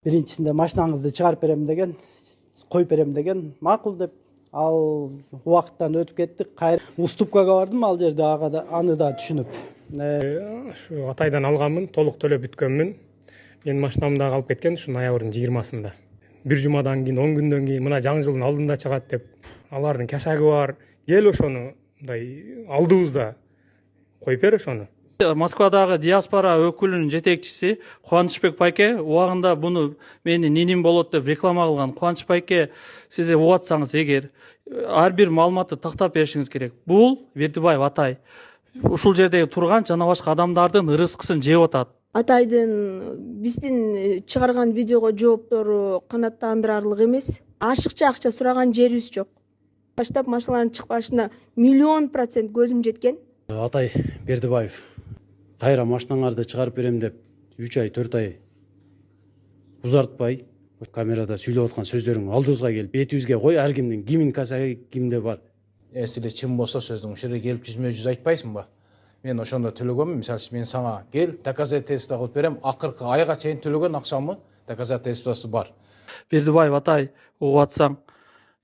Биринчисинде машинаңызды чыгарып берем деген, коюп берем деген, макул деп. Ал убакыттан өтүп кетти. Кайра уступкага бардым, ал жерде аны да түшүнүп. Ушу Атайдан алганмын, толук төлөп бүткөнмүн. Менин машинам дагы калып кеткен ушу ноябрдын 20-сында. Бир жумадан кийин, 10 күндөн кийин мына жаңы жылдын алдында чыгат деп, алардын кесаги бар. Кел ошону мындай алдыбызда коюп бер ошону. Москвадагы диаспора өкүлүнүн жетекчиси Кубанычбек байке убагында буну менин ниним болот деп реклама кылган. Кубаныч байке, сиз угатсаңыз эгер ар бир маалыматты тактап беришиңиз керек. Бул Бердибаев Атай ушул жердеги турган жана башка адамдардын ырыскысын жеп атат. Атайдын биздин чыгарган видеого жооптору канааттандырарлык эмес. Ашыкча акча сураган жерибиз жок. Баштап машиналардын чыкпашына 10000% көзүм жеткен. Атай Бердибаев кайра машинаңарды чыгарып берем деп 3 ай 4 ай узартпай камерада сүйлөп аткан сөздөрүң алдыбызга келип бетибизге кой, ар кимдин касаги кимде бар. Эсиле чын болсо сөзүң ушул жерге келип жүзмө-жүз айтпайсыңбы? Мен ошондо төлөгөнмүн. Мисалы үчүн мен сага кел доказательство кылып берем. Акыркы айга чейин төлөгөн акчамы доказательствосу бар. Бердибаев Атай угуп атсаң,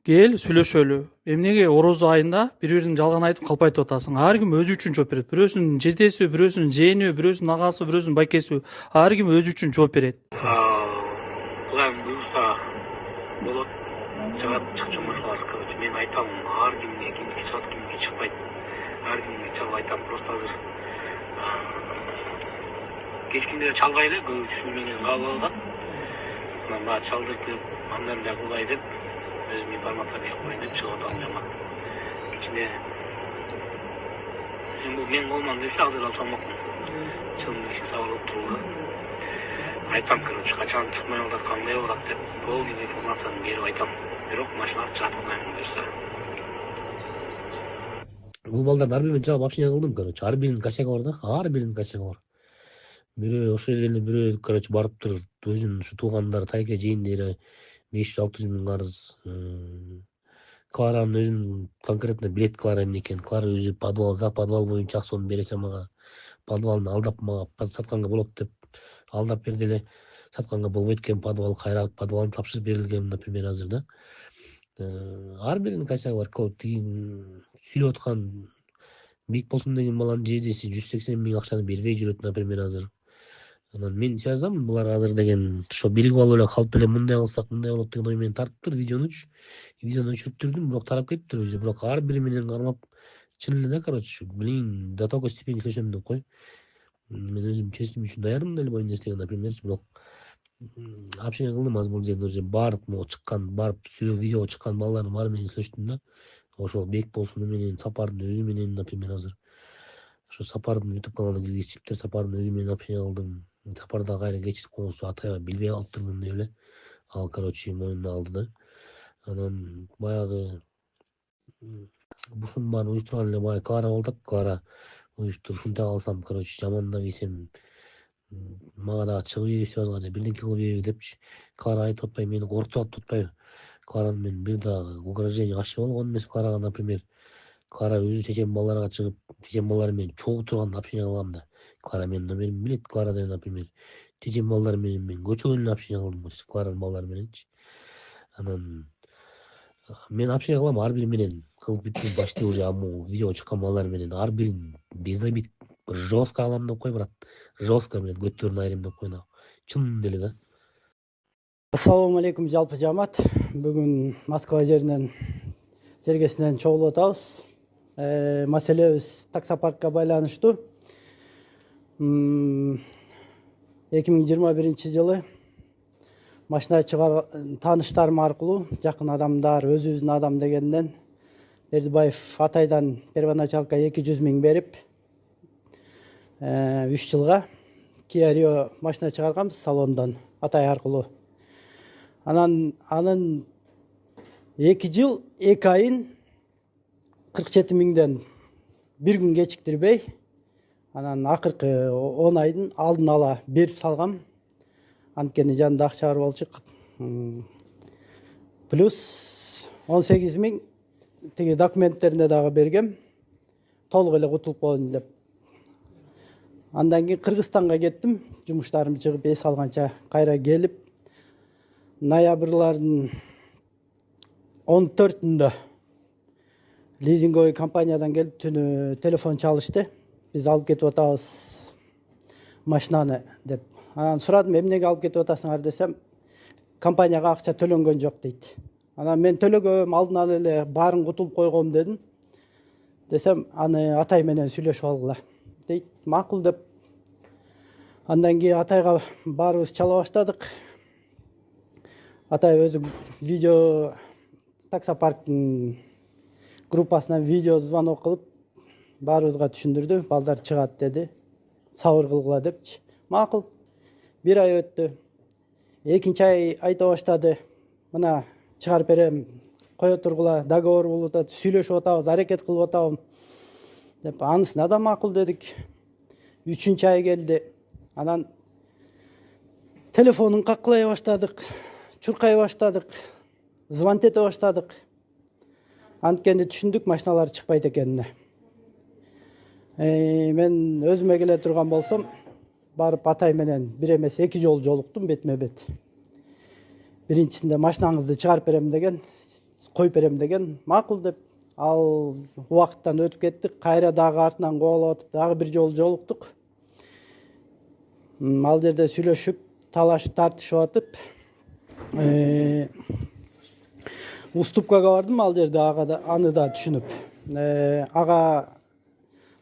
кел сүйлөшөлү. Эмнеге орозо айында бири-бирин жалган айтып калпайтып атасың? Ар ким өзү үчүн жооп берет. Бирөөсүнүн жетеси, бирөөсүнүн жээни, бирөөсүнүн агасы, бирөөсүнүн байкеси. Ар ким өзү үчүн жооп берет. Кудайым буюрса болот, чыгат чыкчу машиналар. Короче, мен айтам, ар кимге кимдики чыгат, кимдики чыкпайт. Ар кимге чалып айтам, просто азыр кечкинде чалгай эле, көбү менен кабыл алган. Мына чалдыртып, андан да кылбай деп, өзүм информация берип коеюн деп чыгып атам жаман. Кичине мен колуман десе азыр алып салмакмын. Чынында ишин сабыр туруп тургула. Айтам, короче, качан чыкмай атат, кандай болуп атат деп, полный информацияны берип айтам. Бирок машиналарды чыгат кылмаймын буюрса. Бул балдарды ар бирин чалып общение кылдым, короче. Ар биринин косяги бар да, ар биринин косяги бар. Бирөө ошол жерге бирөө, короче, барыптыр, өзүнүн ушу туугандары, тайке жээндери 500-600 миң карыз. Кларанын өзүн конкретно билет Клара эмне экенин. Клара өзү подвал боюнча акчаны бересе мага, подвалын алдап мага сатканга болот деп алдап берди эле. Сатканга болбойт экен, подвалын тапшырып берилген, например, азыр да. Ар биринин косяги бар. Сүйлөп аткан Бик болсун деген баланын жездеси 180 миң акчаны бербей жүрөт, например, азыр. Анан мен жазамын, булар азыр деген ошо биригип алып эле калып эле мындай кылсак мындай болот деген ой менен тартыптыр видеону өчүрүптүрдүм, бирок тарап кетиптир уже. Бирок ар бири менен кармап чын эле да, короче, блин, до такой степени сөзөм деп кой. Мен өзүм чечим үчүн даярмын эле боюн эстеген, например, бирок общение кылдым аз бул жерде уже барып могу чыккан, барып видео чыккан балдардын баары менен сүйлөштүм да. Ошол Бек болсун менен, Сапардын өзү менен, например, азыр. Ошо Сапардын YouTube каналына киргизиптир, Сапардын өзү менен общение кылдым. Сапар да кайра кечирип койгусу, Атайга билбей калыптырмын деп эле. Ал, короче, мойнуна алды да. Анан баягы ушунун баарын уюштурган эле баягы Клара болуп атат. Клара уюштуруп ушинте калсам, короче, жамандап ийсем, мага дагы чыгып ийбесип азыркача бирдеке кылып ийбейби депчи. Клара айтып атпайбы, мени коркутуп атпайбы? Клараны мен бир дагы угрожение каршы болгон эмес Кларага, например. Клара өзү чечен балдарга чыгып, чечен балдар менен чогуу турганда общение кылгам да. Клара менин номеримди билет, Клара да, например. Чечен балдар менен мен көчөгөн эле общение кылдым, Кларанын балдары мененчи. Анан мен общение кылам ар бири менен, кылып бүттүм почти уже аму видео чыккан балдар менен, ар бирин без обид жестко алам деп кой, брат. Жестко менен көттөрүн айрым деп кой. Чын деле да. Ассалому алейкум жалпы жамаат. Бүгүн Москва жергесинен чогулуп атабыз. Маселебиз таксопаркка байланыштуу. 2021 жылы машина тааныштарым аркылуу жакын адамдар, өзүбүздүн адам дегенден Бердибаев Атайдан первоначалка 200 миң берип 3 жылга Kia Rio машина чыгарганбыз салондон Атай аркылуу. Анын 2 жыл 2 айын 47 миңден бир күн кечиктирбей, анан акыркы 10 айдын алдын ала берип салгам. Анткени жанында акча бар болчу. Плюс 18 миң тиги документтерине дагы бергем. Толук эле кутулуп коеюн деп. Андан кийин Кыргызстанга кеттим. Жумуштарым чыгып эс алганча кайра келип, ноябрьлардын 14-ндө лизинговый компаниядан келип түнү телефон чалышты. Биз алып кетип атабыз машинаны деп. Анан сурадым, эмнеге алып кетип атасыңар десем, компанияга акча төлөнгөн жок дейт. Анан мен төлөгөм, алдын ала эле баарын кутулуп койгом дедим. Десем, аны атай менен сүйлөшүп алгыла дейт. Макул деп. Андан кийин атайга баарыбыз чала баштадык. Атай өзү видео таксопарктын группасынан видео звонок кылып баарыбызга түшүндүрдү. Балдар чыгат деди. Сабыр кылгыла депчи. Макул. 1 ай өттү. Экинчи ай айта баштады. Мына чыгарып берем, кое тургула, договор болуп атат, сүйлөшүп атабыз, аракет кылып атабыз деп. Анысына да макул дедик. 3-чү ай келди. Анан телефонун каккылай баштадык, чуркай баштадык, звонт эте баштадык. Анткенде түшүндүк машиналар чыкпайт экенине. Мен өзүмө келе турган болсом, барып атай менен бир эмес 2 жолу жолуктум бетме бет. Биринчисинде машинаңызды чыгарып берем деген, коюп берем деген, макул деп. Ал убакыттан өтүп кетти. Кайра дагы артынан кубалап атып, дагы бир жолу жолуктук. Ал жерде сүйлөшүп, талашып, тартышып атып, уступкага бардым ал жерде, аны да түшүнүп. Ага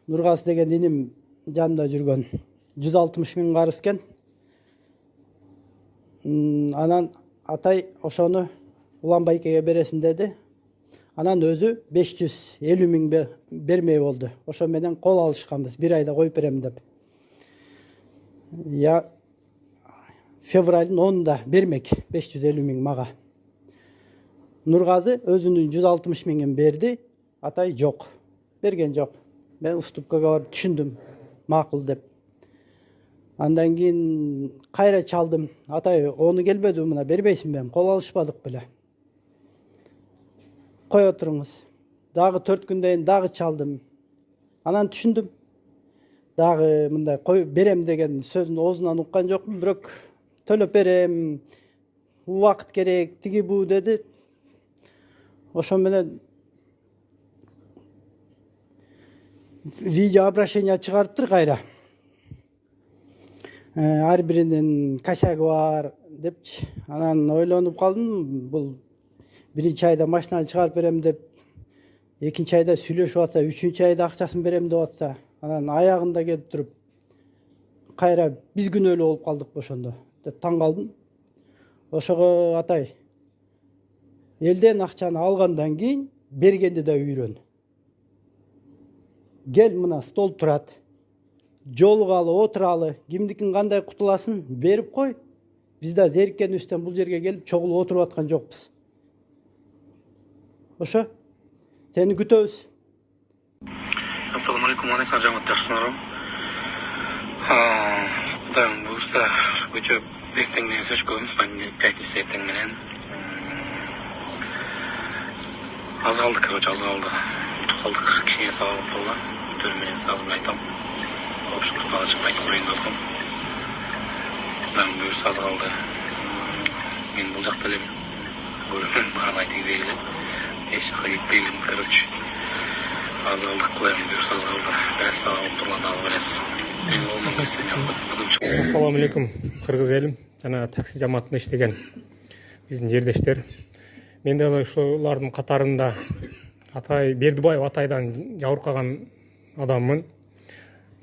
Нургаз деген иним жанымда жүргөн 160 миң карыз экен. Анан атай ошону Улан Байкеге бересин деди. Анан өзү 550 миң бермей болду. Ошо менен кол алышканбыз, 1 айда коюп берем деп. Февралдын 10-да бермек 550 миң мага. Нургазы өзүнүн 160 миңин берди, атай жок. Берген жок. Мен уступкага барып түшүндүм, макул деп. Андан кийин кайра чалдым. Атай, ону келбеди, мына бербейсиңби? Кол алышпадык беле. Кое туруңуз. Дагы 4 күндөн дагы чалдым. Анан түшүндүм. Дагы мындай берем деген сөзүн оозунан уккан жокмун, бирок төлөп берем, убакыт керек, тиги бу деди. Ошо менен видео обращение чыгарыптыр кайра. Ар биринин косяги бар депчи. Анан ойлонуп калдым, бул биринчи айда машинаны чыгарып берем деп, экинчи айда сүйлөшүп атса, 3-чү айда акчасын берем деп атса, анан аягында келип туруп кайра биз күнөөлүү болуп калдык ошондо деп таң калдым. Ошого атай, элден акчаны алгандан кийин бергенди да үйрөн. Гел, мына стол турат. Жолугалы, отуралы, кимдикин кандай кутуласын берип кой. Биз да зериккенибизден бул жерге келип чогулуп отуруп аткан жокпуз. Ошо, сени күтөбүз. Assalamu alaikum, аны жаматтар сынарым. Кудайым буюрса, көчөп эртең менен сөчкөн, пятница эртең менен. Аз калды, короче, аз калды. Утуп калдык, кичине сабап болду. Түр менен сазын айтам. Опшур кала чыкпайт коюн деп атам. Кудайым буюрса аз калды. Мен бул жакта элем. Көрүнүн баарын айтып келе. Эч жака кетпей элем, короче. Аз калдык, кудайым буюрса аз калды. Бираз сабап турган дагы берес. Мен олмон кестен Ассаламу алейкум, кыргыз элим жана такси жамаатында иштеген биздин жердештер. Мен дагы ошолордун катарында Атай Бердибаев Атайдан жабыркаган адаммын.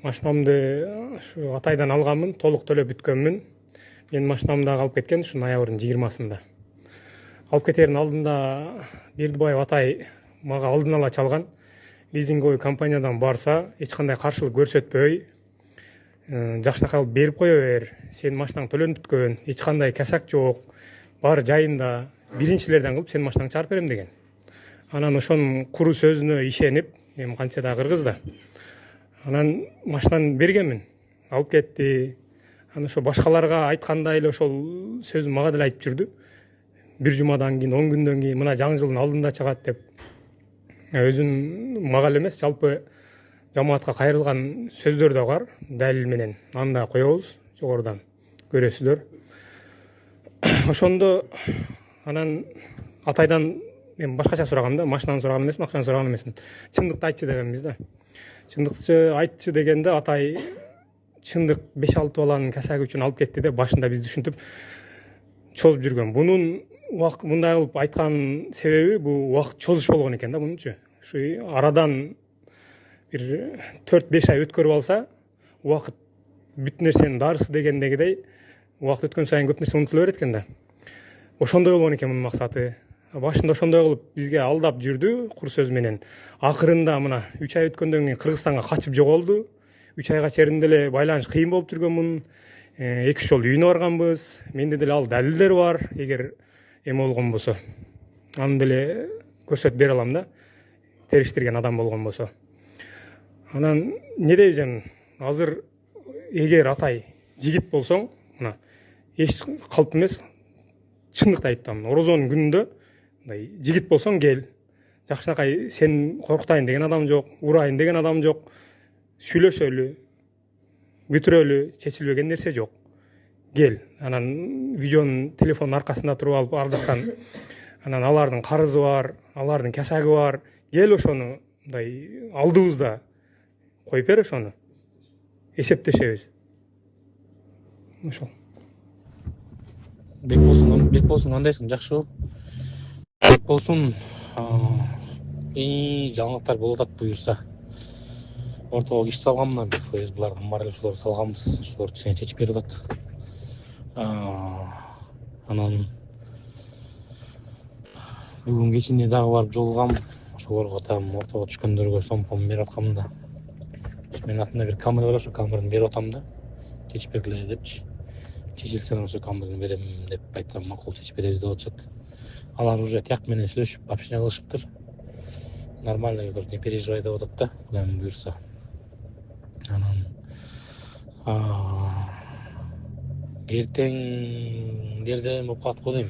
Машинамды ушу Атайдан алганмын, толук төлөп бүткөнмүн. Мен машинамды алып кеткен ушу ноябрдын 20-сында. Алып кетердин алдында Бердибаев Атай мага алдын ала чалган. Лизинговый компаниядан барса, эч кандай каршылык көрсөтпөй, жакшыраак алып берип кое бер. Сен машинаң төлөнүп бүткөн, эч кандай косяк жок. Баары жайында, биринчилерден кылып сен машинаңды чыгарып берем деген. Анан ошонун куру сөзүнө ишенип, мен канча да кыргыз да. Анан машинаны бергенмин, алып кетти. Анан ошо башкаларга айткандай эле ошол сөзүн мага деле айтып жүрдү. 1 жумадан кийин, 10 күндөн кийин мына жаңы жылдын алдында чыгат деп. Өзүн мага эле эмес, жалпы жамаатка кайрылган сөздөр да бар, далил менен. Аны да коебуз, жогорудан көрөсүздөр. ошондо анан атайдан мен башкача сурагам да, машинаны сураган эмесмин, акчаны сураган эмесмин. Чындыкты айтчы дегенбиз да. Чындыкты айтчы дегенде атай чындык 5-6 баланын кесаги үчүн алып кетти деп башында бизди түшүнтүп чозуп жүргөн. Мунун мындай кылып айткан себеби бул убакыт чозуш болгон экен да мунунчу. Ушу арадан бир 4-5 ай өткөрүп алса, убакыт бүт нерсенин дарысы дегендегидей убакыт өткөн сайын көп нерсе унутула берет экен да. Ошондой болгон экен мунун максаты. Башында ошондой кылып бизге алдап жүрдү кур сөз менен. Акырында мына 3 ай өткөндөн кийин Кыргызстанга качып жоголду. 3 айга чейин деле байланыш кыйын болуп жүргөн мунун. 2-3 жолу үйүнө барганбыз. Менде деле ал далилдер бар. Эгер эме болгон болсо, аны деле көрсөтүп бере алам да. Териштирген адам болгон болсо. Анан не дейбиз, азыр эгер атай жигит болсоң, мына эч калп эмес, чындыкты айтам. Орозонун күнүндө мындай жигит болсоң кел. Жакшынакай сен коркутайын деген адам жок, урайын деген адам жок. Сүйлөшөлү, бүтүрөлү, чечилбеген нерсе жок. Кел. Анан видеонун телефондун аркасында туруп алып ар жактан анан алардын карызы бар, алардын кесаги бар. Кел ошону мындай алдыбызда коюп бер, ошону эсептешебиз. Ошол. Бек болсун кандайсың, жакшыбы? Бек болсун, жаңылыктар болуп атат буюрса. Ортого киш салганмын, фейсбулардын бар эле ушуларды салганбыз, ушуларды кичине чечип берип атат. Анан бүгүн кечинде дагы барып жолугам, ошолорго там ортого түшкөндөргө сомпон берип аткам да. Менин атымда бир камера бар, ошо камераны берип атам да. Чечип бергиле депчи. Чечилсе ошо камераны берем деп айткам, макул чечип беребиз деп атышат. Алар уже тияк менен сүйлөшүп, общение кылышыптыр. Нормально, не переживай деп атат да, Кудайым буйрса. Анан эртеңдерде болуп калат го дейм.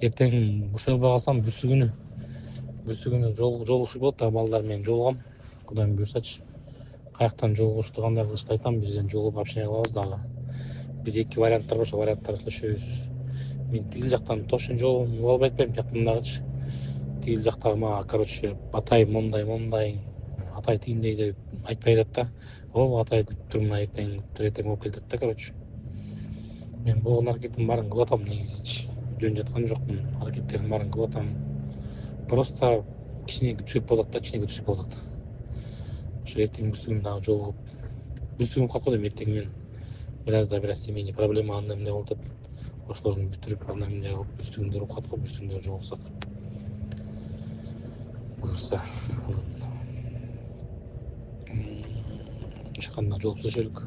Эртең ошолбой калсам бүрсү күнү жолугушуу болот да, балдар менен жолугам. Кудайым буйрсачы. Каяктан жолугушту, кандай кылышты айтам, бизден жолугуп общение кылабыз дагы. 1-2 варианттар бар, ошол варианттарды сүйлөшөбүз. Мен тигил жактан точно жолун болбой айтпайм, жактымдагычы. Тигил жактагы мага, короче, атай момдай, атай тигиндей деп айтпай атат да. Атай күтүп тур, мына эртең болуп келатат да, короче. Мен болгон аракеттин баарын кылып атам, негизичи. Жөн жаткан жокмун, аракеттердин баарын кылып атам. Просто кичине күтүшүп болот да, Ошо эртең бүрсүгүн дагы жолугуп, бүрсүгүн калат го дейм, эртең мен бир семейный проблема андай мындай болуп атат. Ошолордун бүтүрүп, андай мындай кылып бүрсүгүндө уруп калат го, бүрсүгүндө жолугсак. Буюрса, ешкандай жолуп сүйлөшөлүк.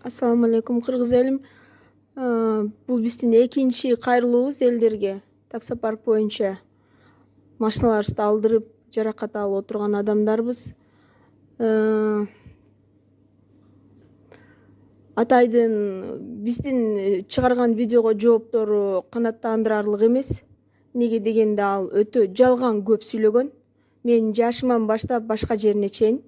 Ассаламу алейкум, кыргыз элим. Бул биздин экинчи кайрылуубуз элдерге. Таксопарк боюнча машиналарыбызды алдырып, жаракат алып отурган адамдарбыз. Атайдын биздин чыгарган видеого жооптору канааттандырарлык эмес. Неге дегенде ал өтө жалган көп сүйлөгөн. Мен жашыман баштап башка жерине чейин.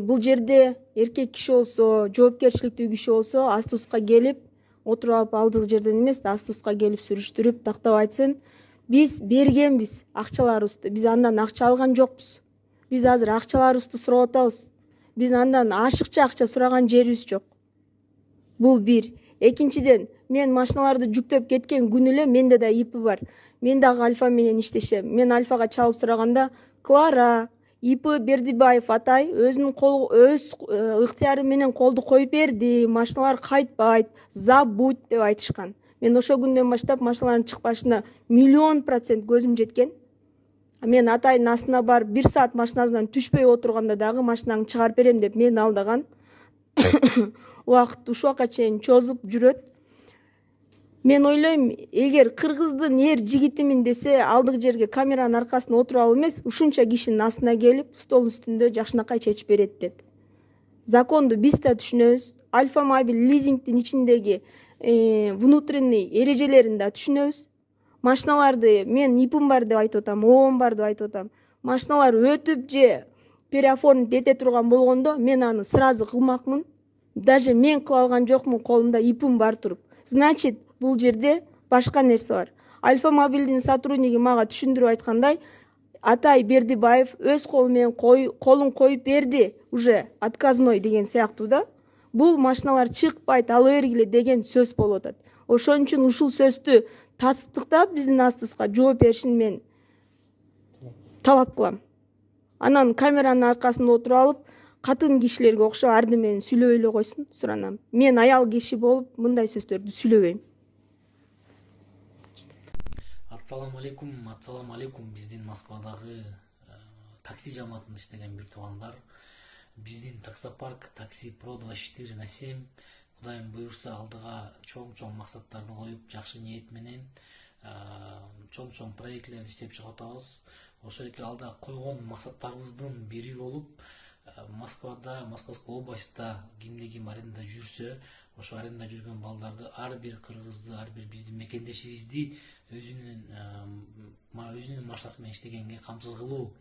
Бул жерде эркек киши болсо, жоопкерчиликтүү киши болсо, автобуска келип отуруп алып алдыгы жерден эмес, автобуска келип сүрүштүрүп, тактап айтсын. Биз бергенбиз акчаларыбызды. Биз андан акча алган жокпуз. Биз азыр акчаларыбызды сурап атабыз. Биз андан ашыкча акча сураган жерибиз жок. Бул бир. Экинчиден, мен машиналарды жүктөп кеткен күнү эле менде да ИП бар. Мен дагы Альфа менен иштешем. Мен Альфага чалып сураганда, Клара, ИП Бердибаев атай өзүнүн өз ыктыяры менен колду коюп берди, машиналар кайтпайт, забудь деп айтышкан. Мен ошол күндөн баштап машиналардын чыкпашына 100% көзүм жеткен. Мен атайдын астына барып 1 саат машинасынан түшпөй отурганда дагы машинаңды чыгарып берем деп мени алдаган. Убакыт ушуга чейин чозуп жүрөт. Мен ойлойм, эгер кыргыздын жигитимин десе, алдыгы жерге камеранын аркасына отуруп алып эмес, ушунча кишинин астына келип, стол үстүндө жакшынакай чечип берет деп. Законду биз да түшүнөбүз. Альфа Мобиль лизингдин ичиндеги внутренний эрежелерин да түшүнөбүз. Машиналарды мен ИПим бар деп айтып атам, ООм бар деп айтып атам. Машиналар өтүп же переоформить эте турган болгондо мен аны сразу кылмакмын. Даже мен кыла алган жокмун, колумда ИПим бар туруп. Значит, бул жерде башка нерсе бар. Альфа мобилдин сотрудниги мага түшүндүрүп айткандай, Атай Бердибаев өз колу менен колун коюп берди, уже отказной деген сыяктуу да. Бул машиналар чыкпайт, ала бергиле деген сөз болуп атат. Ошон үчүн ушул сөздү тастыктап биздин астыбызга жооп беришин мен талап кылам. Анан камеранын аркасында отуруп алып, катын кишилерге окшоп ардемени сүйлөбөй эле койсун, суранам. Мен аял киши болуп мындай сөздөрдү сүйлөбөйм. Ассаламу алейкум. Биздин Москвадагы такси жамаатында иштеген бир туугандар. Биздин таксопарк такси Pro 24/7 Кудайым буйрса алдыга чоң максаттарды коюп, жакшы ниет менен чоң проектлерди иштеп чыгып атабыз. Ошол эки алда койгон максаттарыбыздын бири болуп, Москвада, Московской областьта ким аренда жүрсө, ошо аренда жүргөн балдарды, ар бир кыргызды, ар бир биздин мекендешибизди өзүнүн машинасы менен иштегенге камсыз кылуу.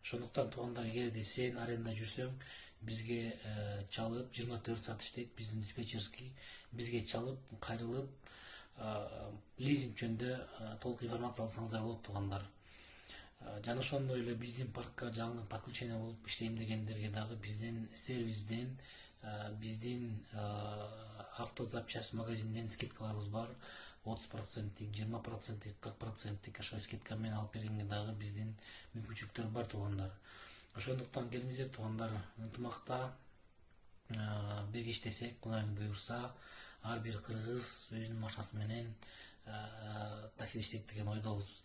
Ошондуктан туугандар, эгерде сен аренда жүрсөң, бизге чалып 24 саат иштейт биздин диспетчерский, бизге чалып, кайрылып, лизинг жөнүндө толук информация алсаңыздар болот туугандар. Жана ошондой эле биздин паркка жаңы подключение болуп иштейм дегендерге дагы биздин сервистен, биздин автозапчасть магазинден скидкаларыбыз бар. 30%, 20%, 40% ошо скидка менен алып бергенге дагы биздин мүмкүнчүлүктөр бар туугандар. Ошондуктан келиңиздер туугандар, ынтымакта бирге иштесек, Кудайым буйрса, ар бир кыргыз өзүнүн машинасы менен такси иштейт деген ойдобуз.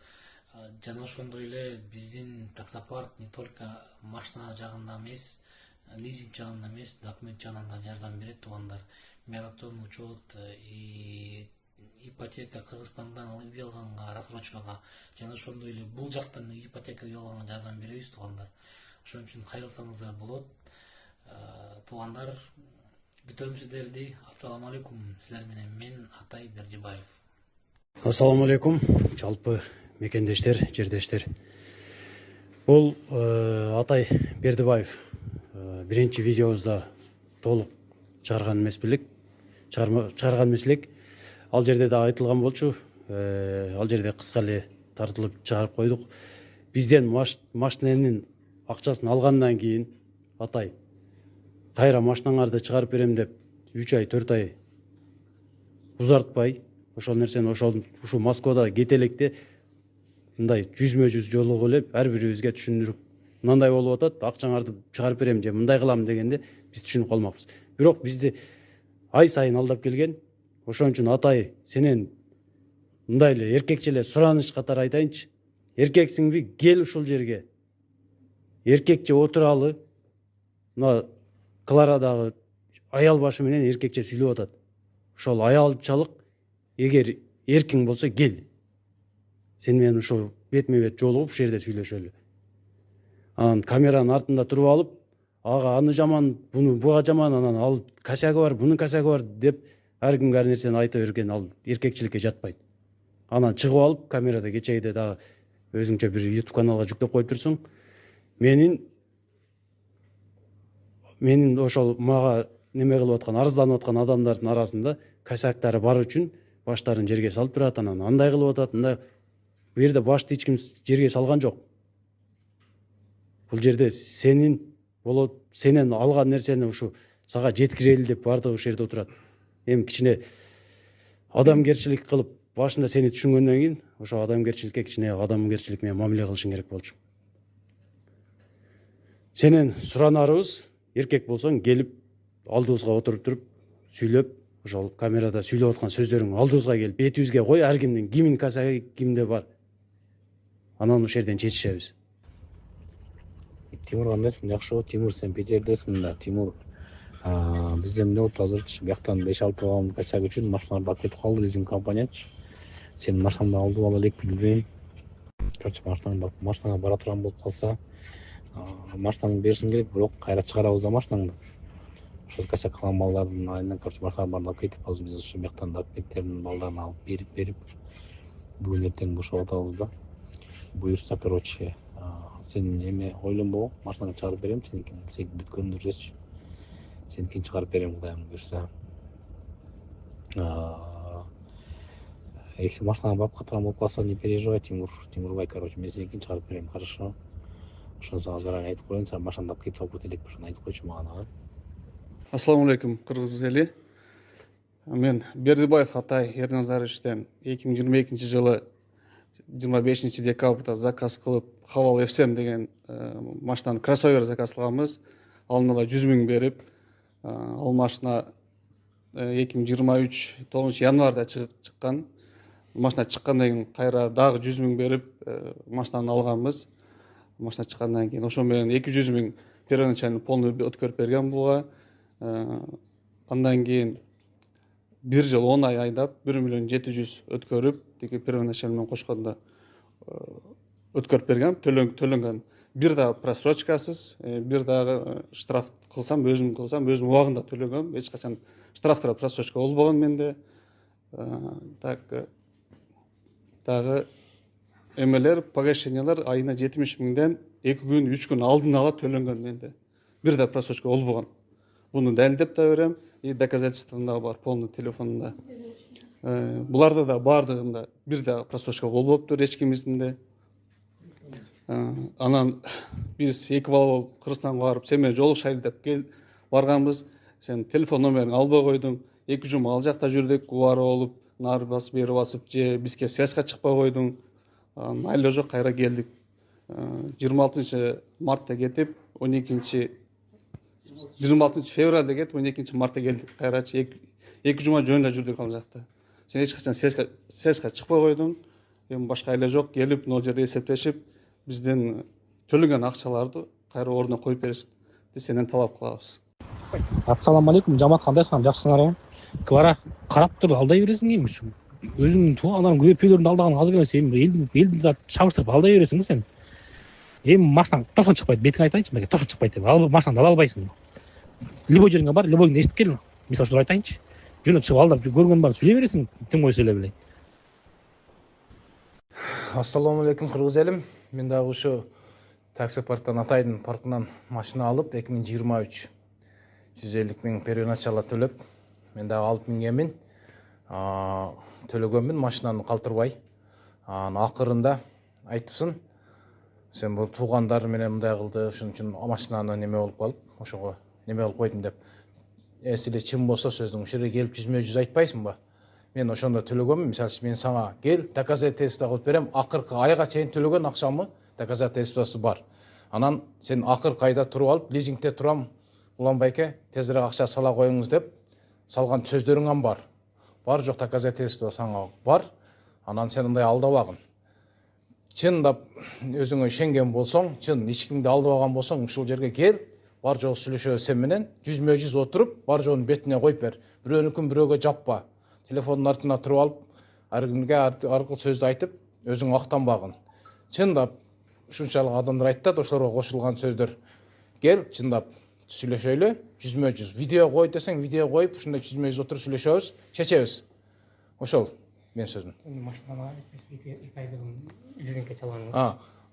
Жана ошондой эле биздин таксопарк не только машина жагында эмес, лизинг жагында эмес, документ жагынан да жардам берет туугандар. Миграционный учет и ипотека Кыргызстандан үй алганга, рассрочкага, жана ошондой эле бул жактан ипотека үй алганга жардам беребиз туугандар. Ошон үчүн кайрылсаңыздар болот. Туугандар, күтөм сиздерди. Ассаламу алейкум. Силер менен мен Атай Бердибаев. Ассаламу алейкум, жалпы мекендештер, жердештер. Бул Атай Бердибаев биринчи видеобузда толук чыгарган эмес элек. Ал жерде да айтылган болчу. Ал жерде кыска эле тартылып чыгарып койдук. Бизден машинанын акчасын алгандан кийин Атай кайра машинаңарды чыгарып берем деп 3 ай 4 ай узартпай, ошол нерсени ушу Москвада кете электе мындай жүзмө-жүз жолугуп эле ар бирибизге түшүндүрүп, мындай болуп атат, акчаңарды чыгарып берем же мындай кылам дегенде биз түшүнүп калмакпыз. Бирок бизди ай сайын алдап келген. Ошон үчүн Атай, сенен мындай эле эркекче эле сураныч катары айтайынчы. Эркексиңби, кел ушул жерге. Эркекче отуралы. Мына Кларадагы аял башы менен эркекче сүйлөп атат. Ошол аялчалык, эгер эркиң болсо кел. Сен менен ошо бетме-бет жолугуп ушул жерде сүйлөшөлү. Анан камеранын артында туруп алып, ага аны жаман, буга жаман, анан ал косяги бар, бунун косяги бар деп ар кимге ар нерсени айта берген, ал эркекчиликке жатпайт. Анан чыгып алып, камерада кечеде дагы өзүңчө бир YouTube каналга жүктөп коюп турсуң. Менин ошол мага неме кылып аткан, арызданып аткан адамдардын арасында косяктары бар үчүн баштарын жерге салып турат, анан андай кылып атат, мындай. Бу жерде башты эч ким жерге салган жок. Бул жерде сенин алган нерсени ушу сага жеткирели деп бардыгы ушул жерде отурат. Эми кичине адамгерчилик кылып, башында сени түшүнгөндөн кийин, ошо адамгерчиликке кичине адамгерчилик менен мамиле кылышың керек болчу. Сенен суранарыбыз, эркек болсоң келип алдыбызга отуруп туруп, сүйлөп, ошол камерада сүйлөп аткан сөздөрүң алдыбызга келип, бетибизге кой, ар кимдин кимдин косяги кимде бар. Анан ушул жерден чечишебиз. Тимур кандайсың? Жакшыбы? Тимур, сен Питердесиң да. Тимур, бизде эмне болуп азырчы? Бияктан 5-6 баланын косяги үчүн машиналарды алып кетип калды лизинг компаниячы. Сенин машинаңды алды ала элек билбейм. Короче, машинаңа бара турган болуп калса, машинаңды беришиң керек, бирок кайра чыгарабыз да машинаңды. Ошол косяк кылган балдардын айынан, короче, машиналарды баарын алып кетип, азыр биз ушу бияктан документтерин балдарын алып берип, бүгүн эртең бошоп атабыз да. Буйрса, короче, сен эме ойлонбогу, машинаңды чыгарып берем, сеникин бүткөндүрчү. Сеникин чыгарып берем, Кудайым буйрса. Если машинаны барып катарган болуп калса, не переживай, Тимурбай, короче, мен сеникini чыгарып берем, хорошо? Ошону сага заранее айтып коеюн, сен машинаңды алып кетип алып кетелик, ошону айтып койчу мага, а? Ассаламу алейкум, кыргыз эли. Мен Бердибаев Атай Ерназаровичтен 2022 жылы 25 декабрда заказ кылып Хавал F7 деген машинаны кроссовер заказ кылганбыз. Алдын ала 100 000 берип, ал машина 2023 9 январда чыккан. Машина чыккандан кийин кайра дагы 100 000 берип машинаны алганбыз. Машина чыккандан кийин ошо менен 200 000 первоначально полный өткөрүп берген буга. Андан кийин 1 жыл 10 ай айдап 1 700 000 өткөрүп, тиги первоначально менен кошкондо өткөрүп берген, төлөнгөн. Бир дагы просрочкасыз, бир дагы штраф кылсам, өзүм убагында төлөгөм. Эч качан штрафтар просрочка болбогон менде. Так дагы эмелер, погашениялар айына 70 000ден 2 күн, 3 күн алдын ала төлөнгөн менде. Бир да просрочка болбогон. Буну дәлелдеп да берем, и доказательством да бар полный телефонунда. Буларда да бардыгында бир да просрочка болбоптур эч кимисинде. Анан биз 2 бала болуп Кыргызстанга барып, сен менен жолугушайлы деп барганбыз. Сен телефон номериңди албай койдуң. 2 жума ал жакта жүрдүк, убары болуп, нары басып, бери басып, же бизге связьга чыкпай койдуң. Айла жок, кайра келдик. 26 мартта кетип, 26 февралда кетип, 12 мартта келдик. Кайрачы 2 жума жөн эле жүрдүк ал жакта. Сен эч качан связьга чыкпай койдуң. Эми башка айла жок, келип, нол жерде эсептешип, бизден төлөнгөн акчаларды кайра ордуна коюп беришти. Сенен талап кылабыз. Ассаламу алейкум, жамаат кандайсыңар, жакшысыңарбы? Клара, карап туруп алдай бересиң эми ушу. Өзүңдүн туугандарың, күбөпөйлөрүңдү алдаган азыр эмес, эми элди чабыштырып алдай бересиң сен. Эми машинаң тошо чыкпайт, бетиңе айтайынчы, меге тошо чыкпайт деп. Ал машинаңды ала албайсың. Любой жериңе бар, любойыңду эстип кел. Мисалы үчүн айтайынчы. Жөнөп чыгып ал да көргөн бар, сүйлөй бересиң, тим ой сүйлөй белей. Ассаламу алейкум, кыргыз элим. Мен дагы ушу такси парктан Атайдын паркынан машина алып 2023 150 000 первоначально төлөп, мен дагы 60 000 эмин төлөгөнмүн машинаны калтырбай. Акырында айтыпсың, сен бул туугандар менен мындай кылды, ошон үчүн машинаны неме болуп калып, ошого неме кылып койдум деп. Эсиле чын болсо сөзүң ушул жерге келип 100 айтпайсыңбы? Мен ошондо төлөгөнмүн. Мисалы үчүн мен сага кел, доказательство кылып берем. Акыркы айга чейин төлөгөн акчамы доказательствосу бар. Анан сен акыркы айда туруп алып, лизингде турам, улан байке, тезирээк акча сала коюңуз деп салган сөздөрүң бар. Бар жок доказательство сага бар. Анан сен мындай алдабагын. Чындап өзүңө ишенген болсоң, чын эч кимди алдабаган болсоң, ушул жерге кел, бар жок сүйлөшөбүз сен менен, 100 отуруп, бар жоонун бетине коюп бер. Бирөөнүкүн бирөөгө жаппа. Телефондун артына туруп алып, ар кимге аркылуу сөздү айтып, өзүң актанбагын. Чындап ушунчалык адамдар айтат, ошолорго кошулган сөздөр. Кел, чындап сүйлөшөйлү, 100 видео кой десең, видео коюп, ушундай 100 отуруп сүйлөшөбүз, чечебиз. Ошол мен сөзүм. Машинага 2 айдыгын лизингге чалганыңыз.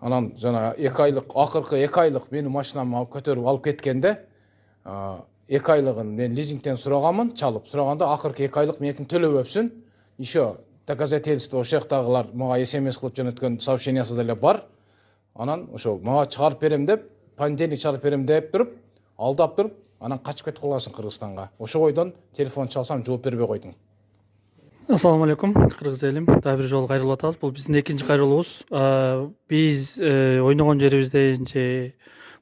Анан жана 2 айлык, акыркы 2 айлык мени машинамды алып көтөрүп алып кеткенде, 2 айлыгын мен лизингден сураганмын, чалып сураганда акыркы 2 айлык менин төлөбөпсүн. Еще доказательство ошол жактагылар мага SMS кылып жөнөткөн сообщениясы деле бар. Анан ошол мага чыгарып берем деп, понедельник чыгарып берем деп туруп, алдап туруп, анан качып кетип каласың Кыргызстанга. Ошо бойдон телефон чалсам жооп бербей койдуң. Ассаламу алейкум, кыргыз элим. Дагы бир жолу кайрылып атабыз. Бул биздин экинчи кайрылуубуз. Биз ойногон жерибизден же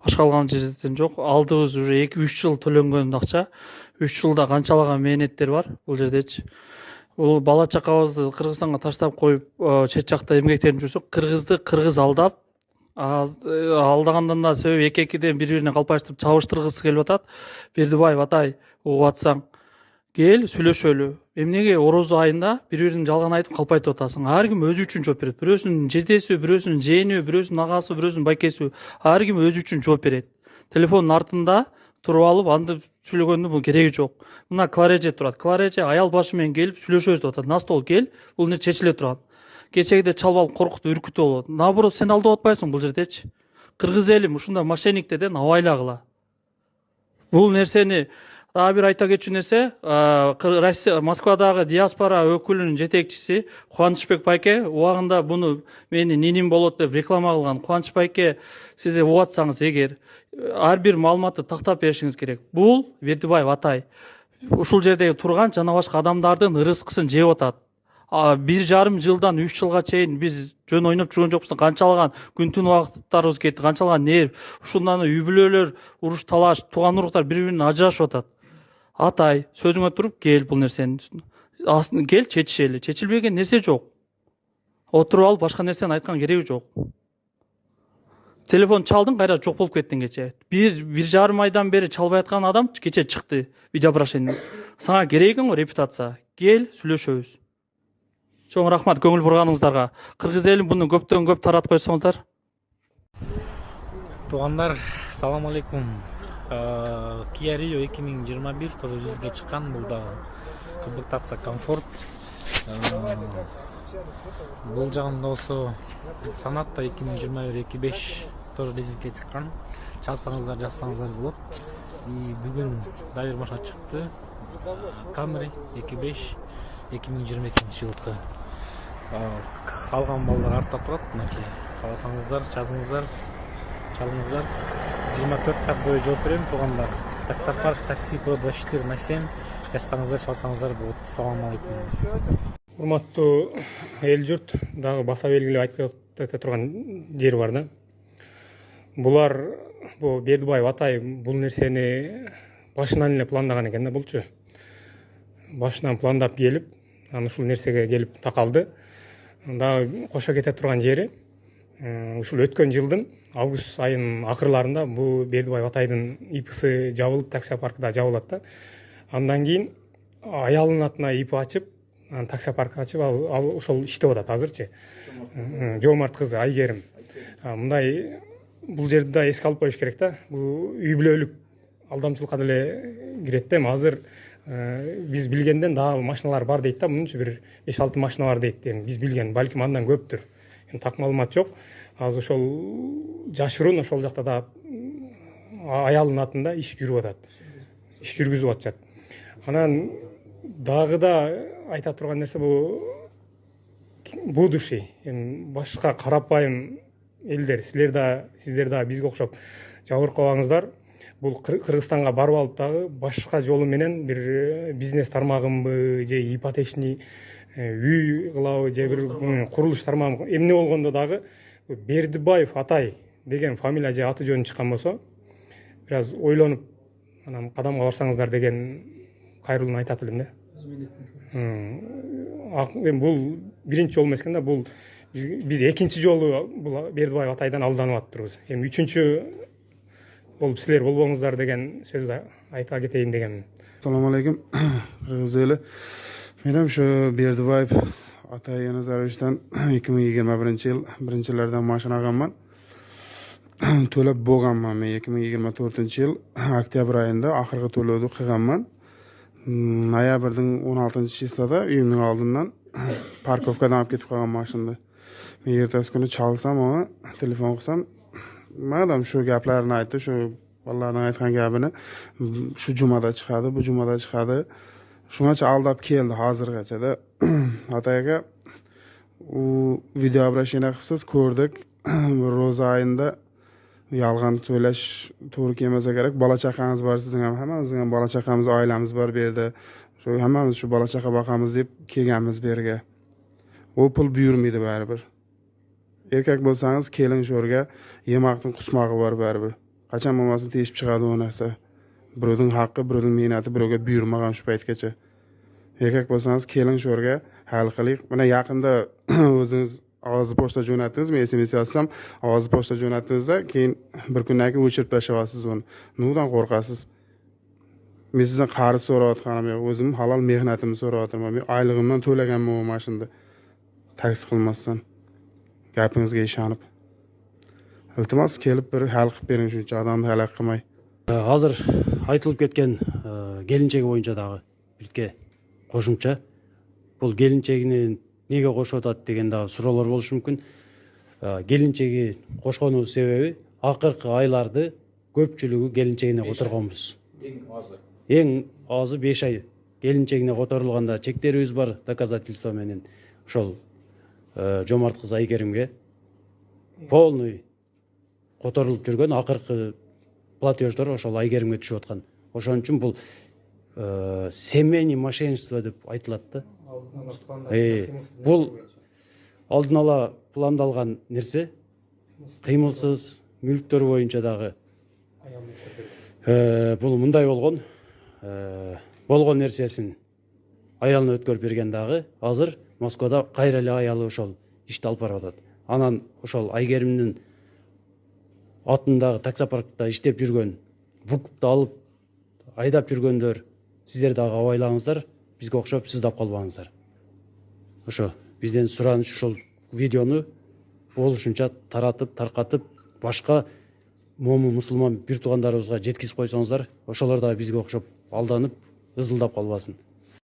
башка калган жерибизден жок. Алдыбыз уже 2-3 жыл төлөнгөн акча. 3 жылда канчалаган мээнеттер бар бул жердечи. Бул бала чакабызды Кыргызстанга таштап коюп, чет жакта эмгектенип жүрсөк, кыргызды кыргыз алдап, алдагандан да себеби эки-экиден бири-бирине калпаштырып чабыштыргысы келип атат. Бердибаев Атай, угуп атсаң, кел сүйлөшөлү. Эмнеге орозо айында бири-бирин жалган айтып калпайтып атасың? Ар ким өзү үчүн жооп берет. Бирөөсүнүн жездеси, бирөөсүнүн жээни, бирөөсүнүн агасы, бирөөсүнүн байкеси, ар ким өзү үчүн жооп берет. Телефондун артында туруп алып, андып сүйлөгөндүн бул кереги жок. Мына Клареже турат. Клареже аял башы менен келип сүйлөшөбүз деп атат. Настол кел, бул не чечиле турат. Кечегиде чалып алып коркутуп, үркүтүп болот. Наоборот, сен алдап атпайсың бул жердечи. Кыргыз элим ушундай мошенниктерден абайлагыла. Бул нерсени Дагы бир айта кетчү нерсе, Москвадагы диаспора өкүлүнүн жетекчиси Кубанычбек байке убагында буну менин ниним болот деп реклама кылган. Кубаныч байке, сиз угуп атсаңыз эгер, ар бир маалыматты тактап беришиңиз керек. Бул Бердибаев атай ушул жердеги турган жана башка адамдардын ырыскысын жеп атат. 1,5 жылдан 3 жылга чейин биз жөн ойноп жүргөн жокпуз. Канчалаган күн түн убакыттарыбыз кетти, канчалаган нерв, ушундан үй бүлөлөр, уруш талаш, тууган уруктар бири-биринен ажырашып атат. Атай, сөзүңө туруп кел, бул нерсени кел чечишели. Чечилбеген нерсе жок. Отуруп алып башка нерсени айткан кереги жок. Телефон чалдың, кайра жок болуп кеттиң кече. 1,5 айдан бери чалбай аткан адам кече чыкты видеопрошение. Сага керек экен го репутация. Кел, сүйлөшөбүз. Чоң рахмат көңүл бурганыңыздарга. Кыргыз элин буну көптөн көп таратып койсоңуздар. Туугандар, салам алейкум. Kia Rio 2021 тоже жүзгө чыккан, бул да комплектация комфорт. Бул жагында болсо Sonata 2021-25 тоже лизингке чыккан. Чалсаңыздар, жазсаңыздар болот. И бүгүн дайыр машина чыкты. Camry 25 2022 жылкы. Калган балдар артта турат, мынакей. Кааласаңыздар, жазыңыздар, чалыңыздар. 24 саат бою жооп берем, туугандар. Таксопарк, такси Pro 24/7. Жазсаңыздар, чалсаңыздар болот. Салам алейкум. Урматтуу эл журт, дагы баса белгилеп айтып өтө турган жери бар да. Булар, бул Бердибаев атай бул нерсени башынан эле пландаган экен да булчу. Башынан пландап келип, анан ушул нерсеге келип такалды. Дагы кошо кете турган жери, ушул өткөн жылдын август айынын акырларында бул Бердибаев атайдын ИПсы жабылып, таксопаркта жабылат да. Андан кийин аялынын атына ИП ачып, таксопарк ачып, ал ошол иштеп атат азырчы. Жоомарт кызы Айгерим. Мындай бул жерди да эске алып коюш керек да. Бул үй бүлөлүк алдамчылыкка деле кирет да. Азыр биз билгенден дагы машиналар бар дейт да. Мынча бир 5-6 машина бар дейт. Биз билген, балким андан көптүр. Так маалымат жок. Азыр ошол жашыруун ошол жакта да аялынын атында иш жүрүп атат. Иш жүргүзүп атышат. Анан дагы да айта турган нерсе бул будущий, башка карапайым элдер, сиздер да бизге окшоп жабыркабаңыздар. Бул Кыргызстанга барып алып дагы башка жолу менен бир бизнес тармагымбы же ипотечный үй кылабы же бир курулуш тармагы эмне болгондо дагы Бердибаев атай деген фамилия же аты жөнү чыккан болсо, бир аз ойлонуп анан кадамга барсаңыздар деген кайрылууну айтат элем да. Бул биринчи жол эмес экен да, бул биз экинчи жолу бул Бердибаев атайдан алданып аттырбыз. Эми үчүнчү болуп силер болбоңуздар деген сөздү айта кетейин дегенмин. Assalomu alaykum. Kırgız eli. Menem şu Berdibayev Atay Yanazarovichdan 2021-yil birinchilardan mashina olganman. To'lab bo'lganman men 2024-yil oktyabr oyida oxirgi to'lovni qilganman. Noyabrning 16-chisida uyimning oldindan parkovkadan olib ketib qolgan mashinani. Men ertasi kuni chalsam, ama telefon qilsam, madam shu gaplarni aytdi, shu bolalarning aytgan gapini shu jumada chiqadi, bu jumada chiqadi. Shungacha aldab keldi hozirgacha-da. Atayga u video обращение qilsiz ko'rdik. Ro'za oyida yolg'on so'ylash to'g'ri kelmasa kerak. Bola chaqangiz bor, sizning ham, hammamizning ham bola chaqamiz, oilamiz bor bu yerda. Shu hammamiz shu bola chaqa boqamiz deb kelganmiz bu yerga. U pul buyurmaydi baribir. Erkak bo'lsangiz keling shu yerga, yemoqning qusmog'i bor baribir. Qachon bo'lmasin teshib chiqadi u narsa. Birovning haqqi, birovning mehnati birovga buyurmagan shu paytgacha. Erkak bo'lsangiz keling shu yerga, hal qiling. Mana yaqinda o'zingiz ovoz pochta jo'natdingiz, men SMS yozsam, ovoz pochta jo'natdingizda, keyin bir kundan keyin o'chirib tashlaysiz uni. Nimadan qo'rqasiz? Men sizdan qarz so'rayotganim yo'q, o'zim halol mehnatimni so'rayotganim. Men oylig'imdan to'laganman bu mashinada. Taksi qilmasdan. Gapingizga ishonib. Iltimos kelib bir hal qilib bering, shuncha odamni halak qilmay. Азыр айтылып кеткен келинчеги боюнча дагы бирке кошумча. Бул келинчегини неге кошуп атат деген дагы суроолор болушу мүмкүн. Келинчеги кошконубуз себеби акыркы айларды көпчүлүгү келинчегине которгонбуз. эң азы 5 ай келинчегине которулганда чектерибиз бар доказательство менен ошол Жомарт кыз Айкеримге полный которулуп жүргөн акыркы платеждор ошол Айкеримге түшүп аткан. Ошон үчүн бул семейный мошенничество деп айтылат да. Бул алдын ала пландалган нерсе, кыймылсыз мүлктөр боюнча дагы бул мындай болгон нерсесин аялына өткөрүп берген дагы азыр Москвада кайра эле аялы ошол ишти алып барып атат. Анан ошол Айкеримдин атындагы таксопаркта иштеп жүргөн, ВУКты алып айдап жүргөндөр сиздер дагы абайлаңыздар, бизге окшоп сыздап калбаңыздар. Ошо бизден сураныч ушул видеону болушунча таратып, таркатып, башка момун мусулман бир туугандарыбызга жеткизип койсоңуздар, ошолор да бизге окшоп алданып, ызылдап калбасын.